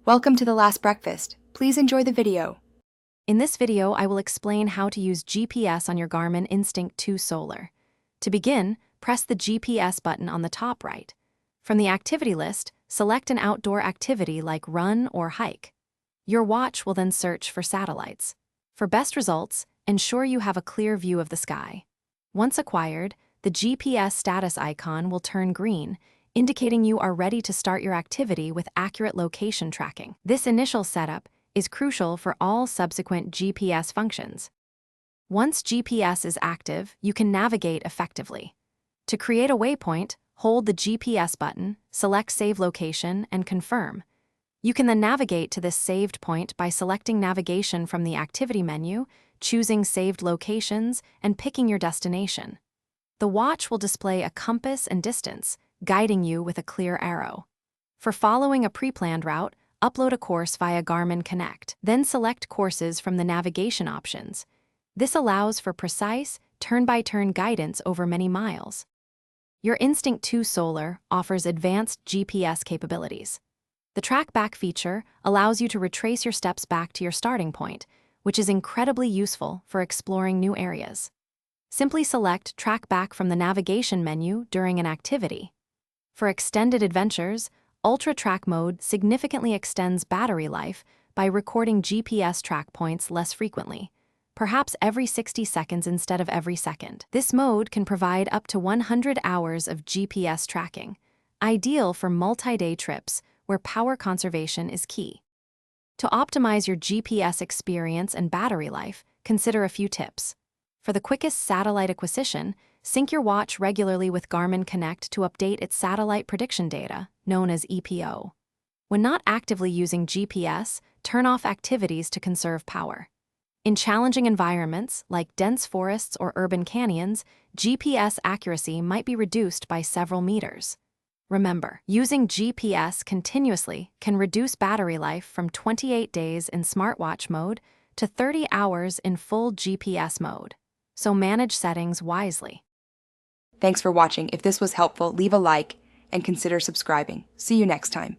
Welcome to The Last Breakfast. Please enjoy the video. In this video, I will explain how to use GPS on your Garmin Instinct 2 Solar. To begin, press the GPS button on the top right. From the activity list, select an outdoor activity like run or hike. Your watch will then search for satellites. For best results, ensure you have a clear view of the sky. Once acquired, the GPS status icon will turn green, indicating you are ready to start your activity with accurate location tracking. This initial setup is crucial for all subsequent GPS functions. Once GPS is active, you can navigate effectively. To create a waypoint, hold the GPS button, select Save Location, and confirm. You can then navigate to this saved point by selecting navigation from the activity menu, choosing Saved Locations, and picking your destination. The watch will display a compass and distance, guiding you with a clear arrow. For following a pre-planned route, upload a course via Garmin Connect, then select courses from the navigation options. This allows for precise, turn-by-turn guidance over many miles. Your Instinct 2 Solar offers advanced GPS capabilities. The Track Back feature allows you to retrace your steps back to your starting point, which is incredibly useful for exploring new areas. Simply select Track Back from the navigation menu during an activity. For extended adventures, Ultra Track mode significantly extends battery life by recording GPS track points less frequently, perhaps every 60 seconds instead of every second. This mode can provide up to 100 hours of GPS tracking, ideal for multi-day trips where power conservation is key. To optimize your GPS experience and battery life, consider a few tips. For the quickest satellite acquisition, sync your watch regularly with Garmin Connect to update its satellite prediction data, known as EPO. When not actively using GPS, turn off activities to conserve power. In challenging environments, like dense forests or urban canyons, GPS accuracy might be reduced by several meters. Remember, using GPS continuously can reduce battery life from 28 days in smartwatch mode to 30 hours in full GPS mode. So manage settings wisely. Thanks for watching. If this was helpful, leave a like and consider subscribing. See you next time.